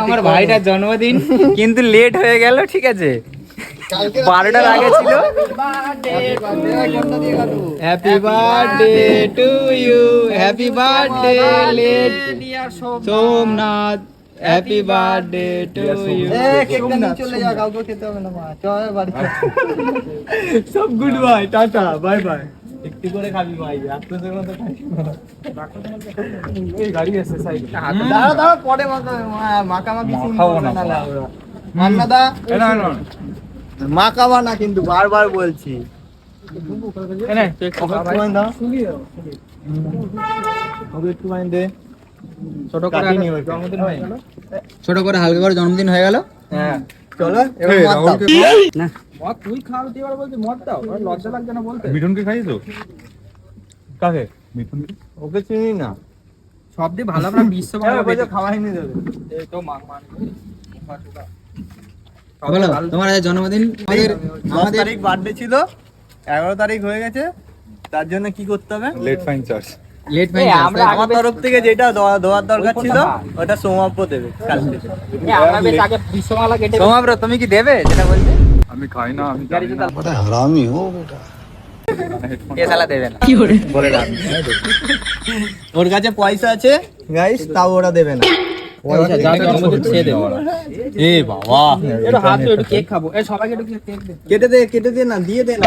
আমার ভাইটার জন্মদিন কিন্তু লেট হয়ে গেল, ঠিক আছে, 12টার আগে ছিল। Happy birthday to you, happy birthday let Somnath, happy birthday to you. সব good bye, tata, bye bye. একটু করে খাবি ভাই, আপনাদের মতো এই গাড়ি আছে সাইডে। দাঁড়া দাঁড়া, পরে মাখামাখি মান্না দা মাখাবা না কিন্তু, বারবার বলছি। ছোট করে হালকা করে জন্মদিন হয়ে গেল। হ্যাঁ চলো এবার তুই খাও, তুই এবার বলছিস মদ দাও, লজ্জা লাগছে না বলতে? মিঠুনকে খাইছো? কাকে? মিঠুনকে? ওকে চিনি না। সব দিয়ে ভালো আমরা বিশ্ব খাওয়াইনি দেবে। এই তো বলো, তোমার জন্মদিন আমাদের বার্থডে ছিল, 11 তারিখ হয়ে গেছে, তার জন্য কি করতে হবে? Late fine charge. Late fine আমরা আমার তরফ থেকে যেটা দেওয়ার দরকার ছিল ওটা সৌমাব্য দেবে কালকে। আমরা বেশ আগে বিশ্বমালা কেটে। সৌমাব্য তুমি কি দেবে যেটা বলছে? আমি খাই না, আমি बड़ा हरामी हो बेटा। এ শালা দেবে না বলে না। ওর কাছে পয়সা আছে গাইস, তাও ওরা দেবে না। পয়সা যা জন্মদিন সে দেবে। এ বাবা, একটু হাত একটু কেক খাবো। এ সবাইকে একটু কেক দে, কেটে দে না, দিয়ে দে না।